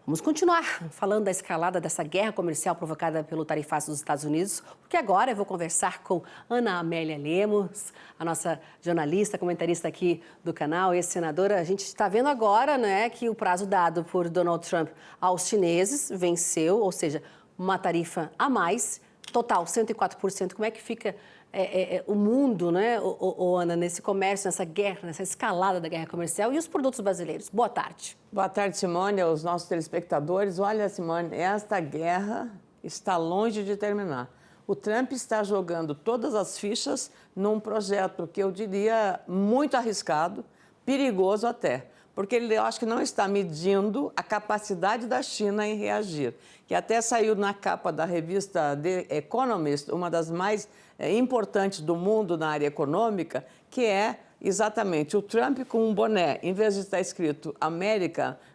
Vamos continuar falando da escalada dessa guerra comercial provocada pelo tarifaço dos Estados Unidos, porque agora eu vou conversar com Ana Amélia Lemos, a nossa jornalista, comentarista aqui do canal, ex-senadora. A gente está vendo agora, né, que o prazo dado por Donald Trump aos chineses venceu, ou seja, uma tarifa a mais, total 104%. Como é que fica o mundo, né, Ana, nesse comércio, nessa guerra, nessa escalada da guerra comercial e os produtos brasileiros? Boa tarde. Boa tarde, Simone, aos nossos telespectadores. Olha, Simone, esta guerra está longe de terminar. O Trump está jogando todas as fichas num projeto que eu diria muito arriscado, perigoso até, porque ele, eu acho que não está medindo a capacidade da China em reagir. Que até saiu na capa da revista The Economist, uma das mais importantes do mundo na área econômica, que é exatamente o Trump com um boné, em vez de estar escrito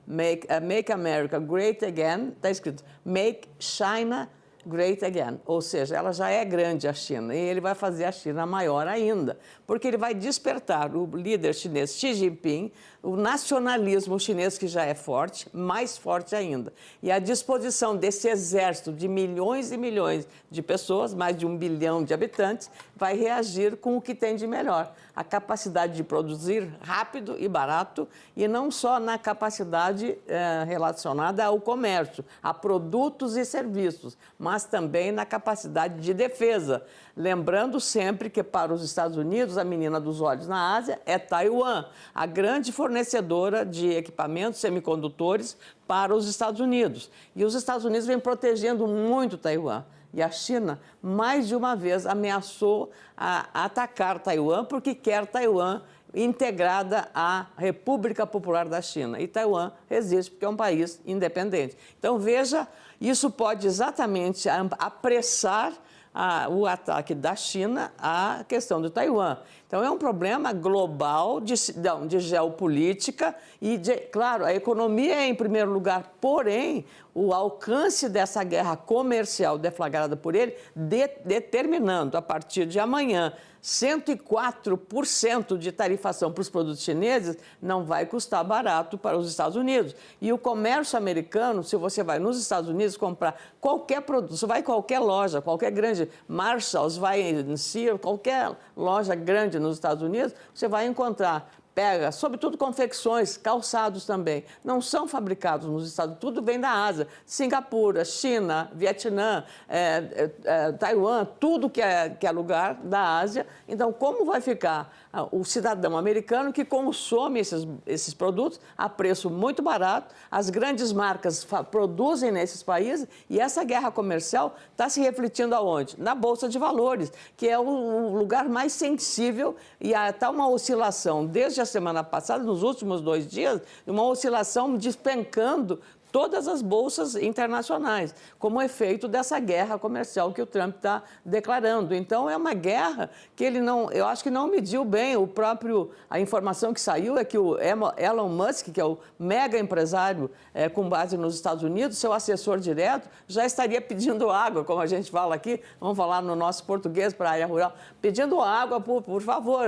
Make America Great Again, está escrito Make China Great Again, ou seja, ela já é grande a China e ele vai fazer a China maior ainda, porque ele vai despertar o líder chinês Xi Jinping, o nacionalismo chinês que já é forte, mais forte ainda. E a disposição desse exército de milhões e milhões de pessoas, mais de 1 bilhão de habitantes, vai reagir com o que tem de melhor. A capacidade de produzir rápido e barato, e não só na capacidade relacionada ao comércio, a produtos e serviços, mas também na capacidade de defesa. Lembrando sempre que para os Estados Unidos, a menina dos olhos na Ásia é Taiwan, a grande fornecedora de equipamentos semicondutores para os Estados Unidos. E os Estados Unidos vêm protegendo muito Taiwan. E a China, mais de uma vez, ameaçou atacar Taiwan porque quer Taiwan integrada à República Popular da China. E Taiwan resiste porque é um país independente. Então, veja, isso pode exatamente apressar o ataque da China à questão do Taiwan. Então, é um problema global de geopolítica e, claro, a economia é em primeiro lugar, porém, o alcance dessa guerra comercial deflagrada por ele, determinando, a partir de amanhã, 104% de tarifação para os produtos chineses, não vai custar barato para os Estados Unidos. E o comércio americano, se você vai nos Estados Unidos comprar qualquer produto, você vai em qualquer loja, qualquer grande, Marshalls, vai em Sears, qualquer loja grande nos Estados Unidos, você vai encontrar, sobretudo confecções, calçados também, não são fabricados nos Estados Unidos, tudo vem da Ásia, Singapura, China, Vietnã, Taiwan, tudo que é lugar da Ásia. Então, como vai ficar o cidadão americano que consome esses produtos a preço muito barato? As grandes marcas produzem nesses países e essa guerra comercial está se refletindo aonde? Na Bolsa de Valores, que é o lugar mais sensível, e está uma oscilação desde a semana passada, nos últimos 2 dias, uma oscilação despencando todas as bolsas internacionais, como efeito dessa guerra comercial que o Trump está declarando. Então, é uma guerra que ele não, eu acho que não mediu bem. A informação que saiu é que o Elon Musk, que é o mega empresário com base nos Estados Unidos, seu assessor direto, já estaria pedindo água, como a gente fala aqui, vamos falar no nosso português para a área rural, pedindo água, por favor,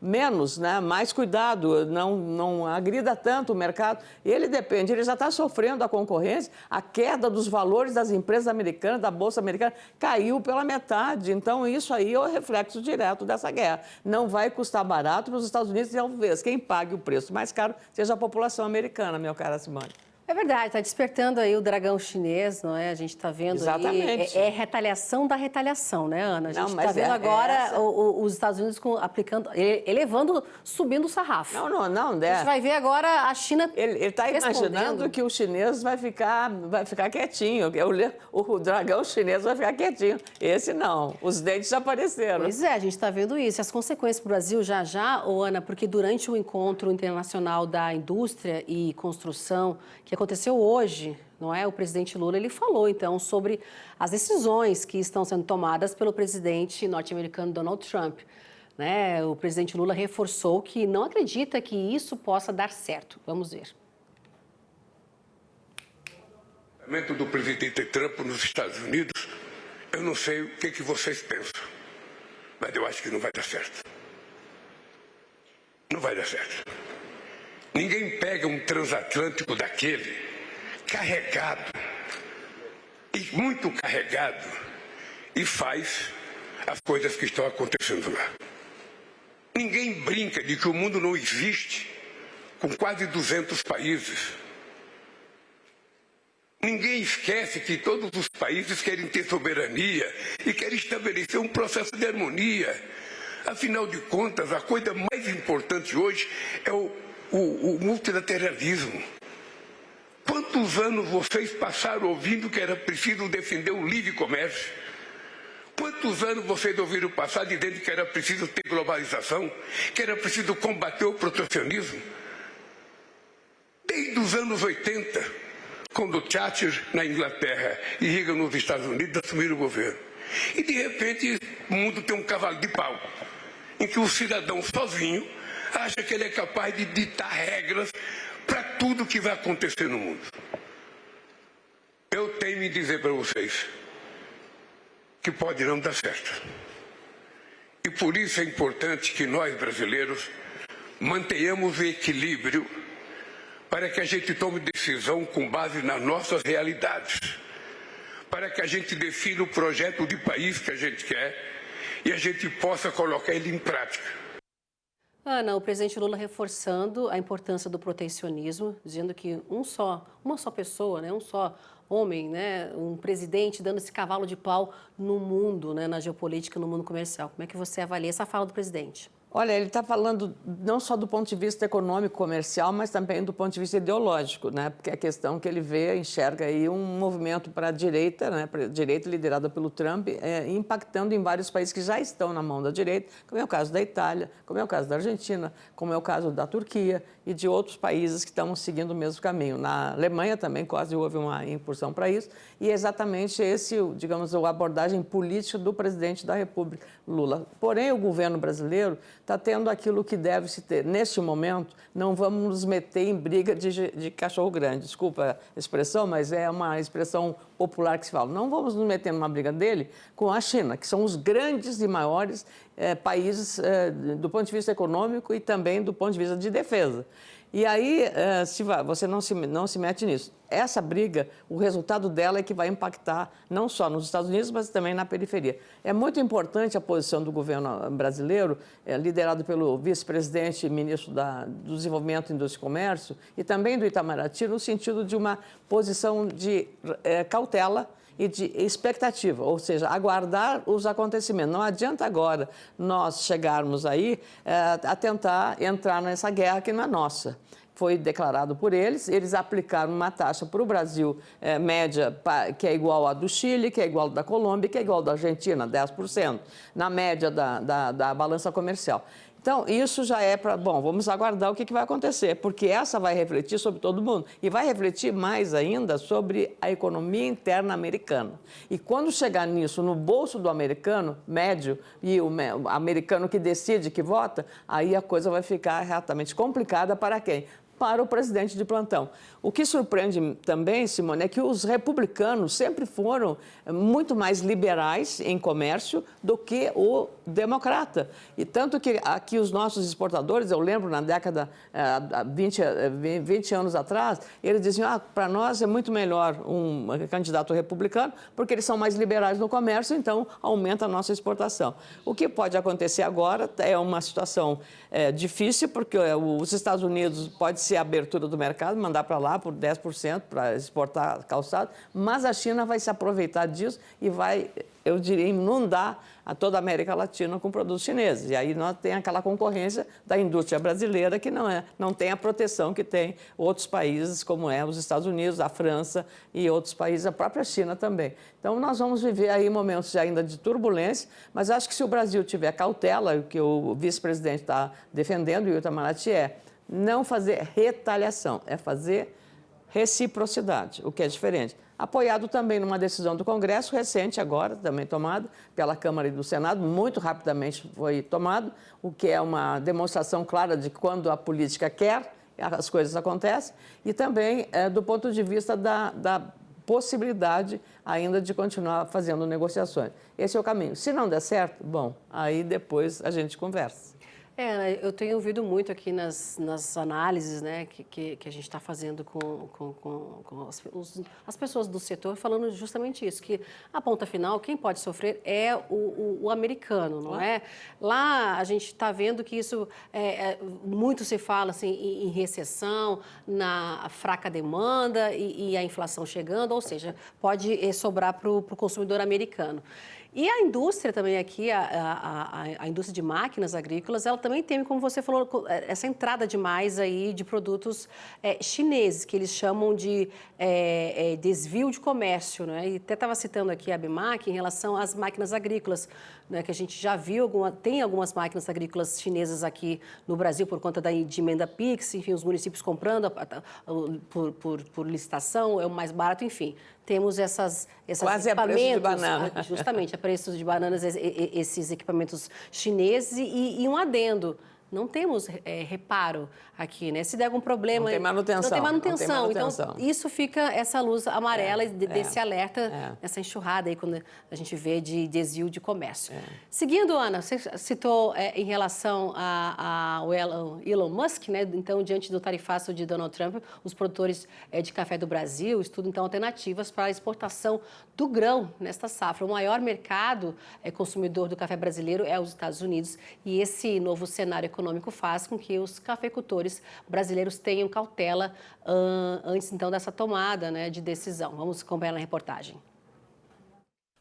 menos, né, mais cuidado, não agrida tanto o mercado. Ele já está sofrendo a concorrência, a queda dos valores das empresas americanas, da Bolsa Americana, caiu pela metade. Então, isso aí é o reflexo direto dessa guerra. Não vai custar barato para os Estados Unidos, e talvez quem pague o preço mais caro seja a população americana, meu caro Simone. É verdade, está despertando aí o dragão chinês, não é? A gente está vendo exatamente. aí, retaliação da retaliação, né, Ana? A gente está vendo agora os Estados Unidos aplicando, elevando, subindo o sarrafo. Não. A gente vai ver agora a China Ele está imaginando que o chinês vai ficar quietinho, o dragão chinês vai ficar quietinho. Esse não, os dentes já apareceram. Pois é, a gente está vendo isso. E as consequências para o Brasil já, Ana, porque durante o encontro internacional da indústria e construção, que aconteceu hoje, não é? O presidente Lula, ele falou, então, sobre as decisões que estão sendo tomadas pelo presidente norte-americano Donald Trump, né? O presidente Lula reforçou que não acredita que isso possa dar certo. Vamos ver. O comportamento do presidente Trump nos Estados Unidos, eu não sei o que vocês pensam, mas eu acho que não vai dar certo. Não vai dar certo. Ninguém pega um transatlântico daquele carregado, e muito carregado, e faz as coisas que estão acontecendo lá. Ninguém brinca de que o mundo não existe com quase 200 países. Ninguém esquece que todos os países querem ter soberania e querem estabelecer um processo de harmonia. Afinal de contas, a coisa mais importante hoje é o multilateralismo. Quantos anos vocês passaram ouvindo que era preciso defender o livre comércio? Quantos anos vocês ouviram passar dizendo que era preciso ter globalização, que era preciso combater o protecionismo? Desde os anos 80, quando Thatcher na Inglaterra e Reagan nos Estados Unidos assumiram o governo. E de repente o mundo tem um cavalo de pau, em que o cidadão sozinho acha que ele é capaz de ditar regras para tudo que vai acontecer no mundo. Eu tenho em dizer para vocês que pode não dar certo. E por isso é importante que nós, brasileiros, mantenhamos o equilíbrio para que a gente tome decisão com base nas nossas realidades, para que a gente defina o projeto de país que a gente quer e a gente possa colocar ele em prática. Ana, o presidente Lula reforçando a importância do protecionismo, dizendo que uma só pessoa, né, um só homem, né, um presidente dando esse cavalo de pau no mundo, né, na geopolítica, no mundo comercial. Como é que você avalia essa fala do presidente? Olha, ele está falando não só do ponto de vista econômico, comercial, mas também do ponto de vista ideológico, né? Porque a questão que ele enxerga aí um movimento para a direita, né? Para a direita liderada pelo Trump, impactando em vários países que já estão na mão da direita, como é o caso da Itália, como é o caso da Argentina, como é o caso da Turquia e de outros países que estão seguindo o mesmo caminho. Na Alemanha também quase houve uma incursão para isso, e é exatamente esse, digamos, a abordagem política do presidente da República, Lula. Porém, o governo brasileiro está tendo aquilo que deve se ter. Neste momento, não vamos nos meter em briga de cachorro grande. Desculpa a expressão, mas é uma expressão popular que se fala. Não vamos nos meter numa briga dele com a China, que são os grandes e maiores países do ponto de vista econômico e também do ponto de vista de defesa. E aí, você não se mete nisso. Essa briga, o resultado dela é que vai impactar não só nos Estados Unidos, mas também na periferia. É muito importante a posição do governo brasileiro, liderado pelo vice-presidente e ministro do Desenvolvimento, Indústria e Comércio, e também do Itamaraty, no sentido de uma posição de cautela e de expectativa, ou seja, aguardar os acontecimentos. Não adianta agora nós chegarmos aí a tentar entrar nessa guerra que não é nossa. Foi declarado por eles aplicaram uma taxa para o Brasil média, que é igual à do Chile, que é igual à da Colômbia, que é igual à da Argentina, 10%, na média da balança comercial. Então, isso já é para... Bom, vamos aguardar o que vai acontecer, porque essa vai refletir sobre todo mundo e vai refletir mais ainda sobre a economia interna americana. E quando chegar nisso no bolso do americano médio e o americano que decide, que vota, aí a coisa vai ficar realmente complicada para quem? Para o presidente de plantão. O que surpreende também, Simone, é que os republicanos sempre foram muito mais liberais em comércio do que o democrata. E tanto que aqui os nossos exportadores, eu lembro na década, 20 anos atrás, eles diziam, para nós é muito melhor um candidato republicano, porque eles são mais liberais no comércio, então aumenta a nossa exportação. O que pode acontecer agora é uma situação difícil, porque os Estados Unidos pode ser a abertura do mercado, mandar para lá por 10% para exportar calçado, mas a China vai se aproveitar disso e vai, eu diria, inundar a toda a América Latina com produtos chineses. E aí nós temos aquela concorrência da indústria brasileira que não tem a proteção que tem outros países, como os Estados Unidos, a França e outros países, a própria China também. Então nós vamos viver aí momentos ainda de turbulência, mas acho que se o Brasil tiver cautela, o que o vice-presidente está defendendo, e o Itamaraty não fazer retaliação, é fazer reciprocidade, o que é diferente. Apoiado também numa decisão do Congresso recente agora, também tomada pela Câmara e do Senado, muito rapidamente foi tomado, o que é uma demonstração clara de que quando a política quer, as coisas acontecem, e também do ponto de vista da possibilidade ainda de continuar fazendo negociações. Esse é o caminho. Se não der certo, bom, aí depois a gente conversa. Eu tenho ouvido muito aqui nas análises, né, que a gente está fazendo com as pessoas do setor falando justamente isso, que a ponta final, quem pode sofrer é o americano, não é? Lá a gente está vendo que isso, muito se fala assim, em recessão, na fraca demanda e a inflação chegando, ou seja, pode sobrar para o consumidor americano. E a indústria também aqui, a indústria de máquinas agrícolas, ela também teme, como você falou, essa entrada demais aí de produtos chineses, que eles chamam de desvio de comércio, né? E até estava citando aqui a ABMAC em relação às máquinas agrícolas, né? Que a gente já viu, tem algumas máquinas agrícolas chinesas aqui no Brasil por conta de emenda PIX, enfim, os municípios comprando por licitação, é o mais barato, enfim. Temos esses quase equipamentos, a preço de banana. Justamente, a preços de bananas, esses equipamentos chineses e um adendo. Não temos reparo aqui, né? Se der algum problema... Não tem manutenção. Não tem manutenção. Não tem manutenção. Então, isso fica essa luz amarela desse alerta, essa enxurrada aí, quando a gente vê de desvio de comércio. Seguindo, Ana, você citou em relação ao Elon Musk, né? Então, diante do tarifaço de Donald Trump, os produtores de café do Brasil estudam, então, alternativas para a exportação do grão nesta safra. O maior mercado consumidor do café brasileiro é os Estados Unidos e esse novo cenário econômico faz com que os cafeicultores brasileiros tenham cautela antes, então, dessa tomada, né, de decisão. Vamos acompanhar na reportagem.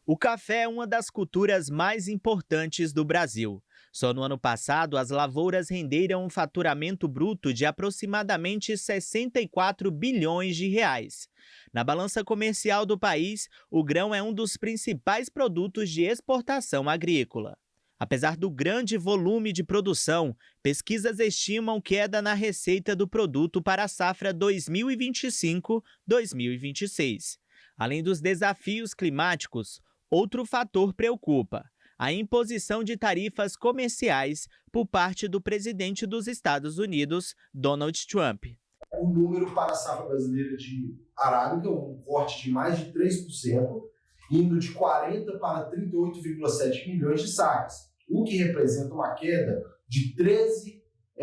O café é uma das culturas mais importantes do Brasil. Só no ano passado, as lavouras renderam um faturamento bruto de aproximadamente 64 bilhões de reais. Na balança comercial do país, o grão é um dos principais produtos de exportação agrícola. Apesar do grande volume de produção, pesquisas estimam queda na receita do produto para a safra 2025-2026. Além dos desafios climáticos, outro fator preocupa: a imposição de tarifas comerciais por parte do presidente dos Estados Unidos, Donald Trump. O número para a safra brasileira de arábica, um corte de mais de 3%, indo de 40 para 38,7 milhões de sacas, o que representa uma queda de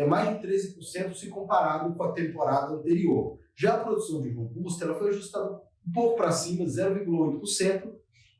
mais de 13% se comparado com a temporada anterior. Já a produção de robusta ela foi ajustada um pouco para cima, 0,8%,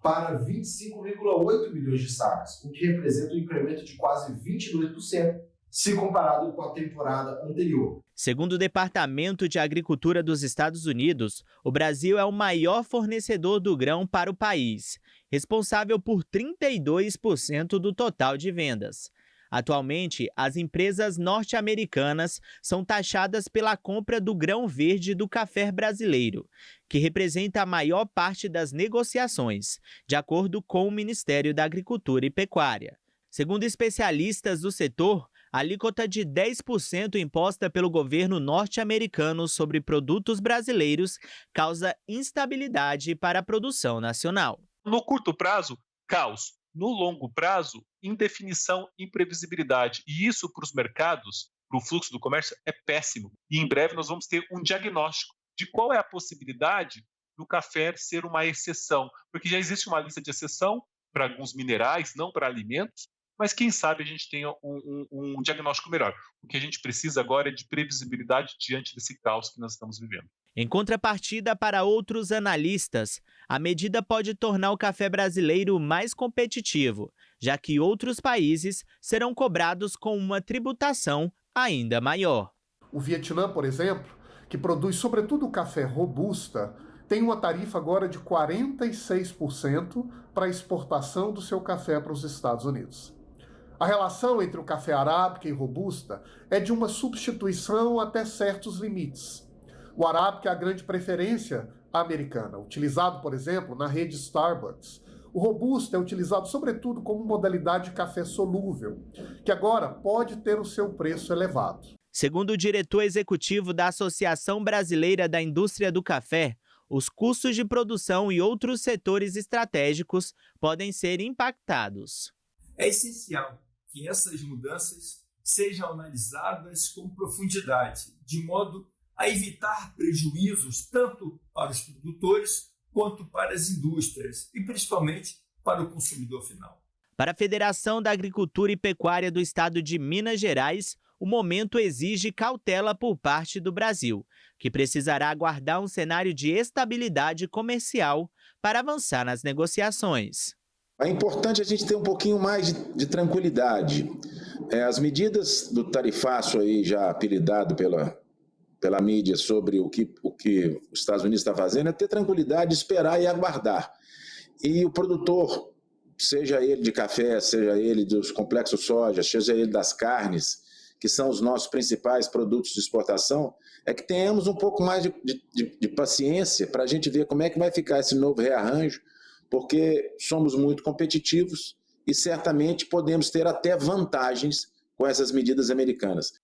para 25,8 milhões de sacas, o que representa um incremento de quase 22% se comparado com a temporada anterior. Segundo o Departamento de Agricultura dos Estados Unidos, o Brasil é o maior fornecedor do grão para o país, responsável por 32% do total de vendas. Atualmente, as empresas norte-americanas são taxadas pela compra do grão verde do café brasileiro, que representa a maior parte das negociações, de acordo com o Ministério da Agricultura e Pecuária. Segundo especialistas do setor, a alíquota de 10% imposta pelo governo norte-americano sobre produtos brasileiros causa instabilidade para a produção nacional. No curto prazo, caos. No longo prazo, indefinição, imprevisibilidade. E isso para os mercados, para o fluxo do comércio, é péssimo. E em breve nós vamos ter um diagnóstico de qual é a possibilidade do café ser uma exceção. Porque já existe uma lista de exceção para alguns minerais, não para alimentos, mas quem sabe a gente tenha um diagnóstico melhor. O que a gente precisa agora é de previsibilidade diante desse caos que nós estamos vivendo. Em contrapartida, para outros analistas, a medida pode tornar o café brasileiro mais competitivo, já que outros países serão cobrados com uma tributação ainda maior. O Vietnã, por exemplo, que produz sobretudo o café robusta, tem uma tarifa agora de 46% para a exportação do seu café para os Estados Unidos. A relação entre o café arábica e robusta é de uma substituição até certos limites. O arábica é a grande preferência americana, utilizado, por exemplo, na rede Starbucks. O robusta é utilizado sobretudo como modalidade de café solúvel, que agora pode ter o seu preço elevado. Segundo o diretor executivo da Associação Brasileira da Indústria do Café, os custos de produção e outros setores estratégicos podem ser impactados. É essencial que essas mudanças sejam analisadas com profundidade, de modo a evitar prejuízos tanto para os produtores quanto para as indústrias e principalmente para o consumidor final. Para a Federação da Agricultura e Pecuária do Estado de Minas Gerais, o momento exige cautela por parte do Brasil, que precisará aguardar um cenário de estabilidade comercial para avançar nas negociações. É importante a gente ter um pouquinho mais de tranquilidade. As medidas do tarifaço aí já apelidado pela mídia sobre o que os Estados Unidos está fazendo é ter tranquilidade, esperar e aguardar. E o produtor, seja ele de café, seja ele dos complexos soja, seja ele das carnes, que são os nossos principais produtos de exportação, é que tenhamos um pouco mais de paciência para a gente ver como é que vai ficar esse novo rearranjo, porque somos muito competitivos e certamente podemos ter até vantagens com essas medidas americanas.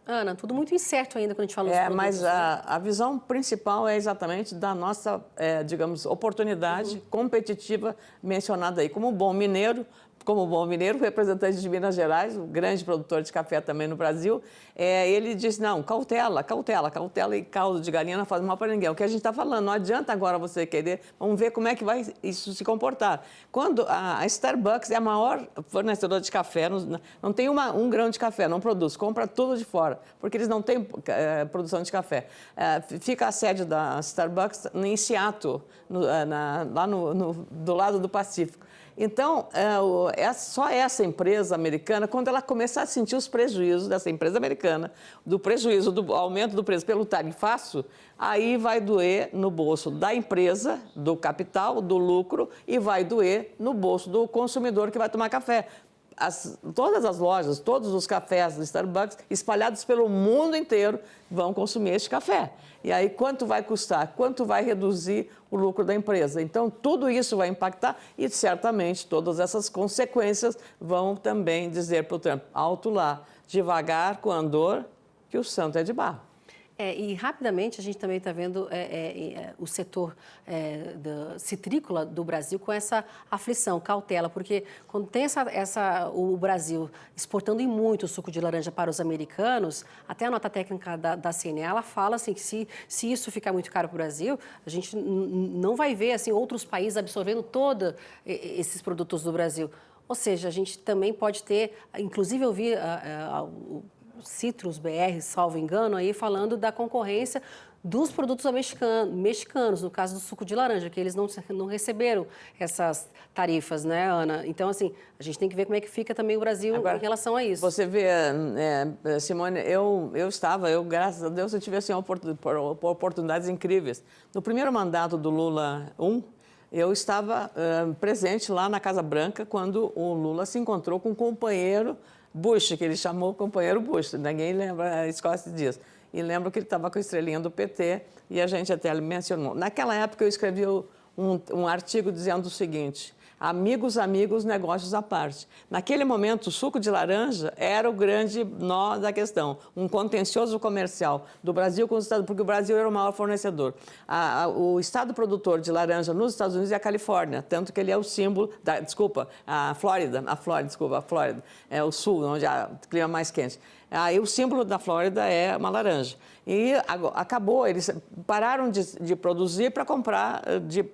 Ana, tudo muito incerto ainda quando a gente fala dos produtos. Mas a visão principal é exatamente da nossa, digamos, oportunidade competitiva mencionada aí. Como bom mineiro, representante de Minas Gerais, um grande produtor de café também no Brasil, ele diz, não, cautela e caldo de galinha não faz mal para ninguém. O que a gente está falando, não adianta agora você querer, vamos ver como é que vai isso se comportar. Quando a Starbucks é a maior fornecedora de café, não tem um grão de café, não produz, compra tudo de fora, porque eles não têm produção de café. Fica a sede da Starbucks em Seattle, lá do lado do Pacífico. Então, só essa empresa americana, quando ela começar a sentir os prejuízos dessa empresa americana, do prejuízo do aumento do preço pelo tarifaço, aí vai doer no bolso da empresa, do capital, do lucro, e vai doer no bolso do consumidor que vai tomar café. Todas as lojas, todos os cafés do Starbucks, espalhados pelo mundo inteiro, vão consumir este café. E aí, quanto vai custar? Quanto vai reduzir o lucro da empresa? Então, tudo isso vai impactar e, certamente, todas essas consequências vão também dizer para o Trump, alto lá, devagar com andor, que o santo é de barro. E rapidamente a gente também está vendo o setor citrícola do Brasil com essa aflição, cautela, porque quando tem o Brasil exportando em muito o suco de laranja para os americanos, até a nota técnica da CNA, ela fala assim, que se isso ficar muito caro para o Brasil, a gente não vai ver assim, outros países absorvendo todos esses produtos do Brasil. Ou seja, a gente também pode ter, inclusive eu vi Citrus BR, salvo engano, aí falando da concorrência dos produtos mexicanos, no caso do suco de laranja, que eles não receberam essas tarifas, né, Ana? Então, assim, a gente tem que ver como é que fica também o Brasil em relação a isso. Você vê, Simone, graças a Deus, eu tive assim, oportunidades incríveis. No primeiro mandato do Lula 1, eu estava presente lá na Casa Branca quando o Lula se encontrou com um companheiro Bush, que ele chamou o companheiro Bush, ninguém lembra, esquece disso. E lembro que ele estava com a estrelinha do PT e a gente até mencionou. Naquela época eu escrevi um artigo dizendo o seguinte, amigos, negócios à parte. Naquele momento, o suco de laranja era o grande nó da questão, um contencioso comercial do Brasil com os Estados Unidos, porque o Brasil era o maior fornecedor. O estado produtor de laranja nos Estados Unidos é a Califórnia, tanto que ele é o símbolo, a Flórida, é o sul, onde há clima mais quente. Aí o símbolo da Flórida é uma laranja. E acabou, eles pararam de produzir para comprar de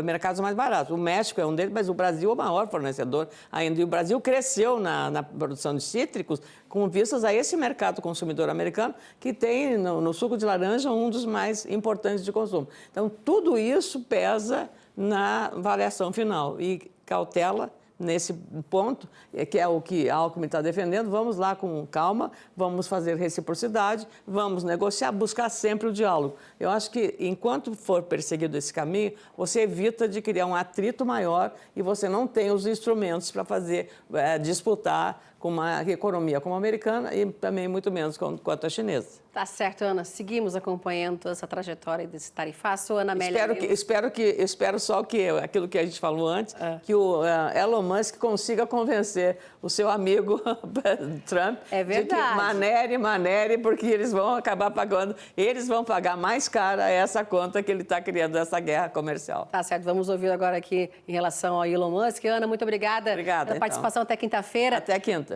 mercados mais baratos. O México é um deles, mas o Brasil é o maior fornecedor ainda. E o Brasil cresceu na produção de cítricos com vistas a esse mercado consumidor americano, que tem no suco de laranja um dos mais importantes de consumo. Então, tudo isso pesa na avaliação final. E cautela nesse ponto, que é o que a Alckmin está defendendo, vamos lá com calma, vamos fazer reciprocidade, vamos negociar, buscar sempre o diálogo. Eu acho que, enquanto for perseguido esse caminho, você evita de criar um atrito maior e você não tem os instrumentos para disputar com uma economia como a americana e também muito menos quanto a chinesa. Tá certo, Ana. Seguimos acompanhando essa trajetória desse tarifaço. Ana Amélia. Espero só que aquilo que a gente falou antes, que o Elon Musk consiga convencer o seu amigo Trump de que manere, porque eles vão acabar pagando, eles vão pagar mais cara essa conta que ele está criando, essa guerra comercial. Tá certo. Vamos ouvir agora aqui em relação ao Elon Musk. Ana, muito obrigada. Obrigada pela participação até quinta-feira. Até quinta.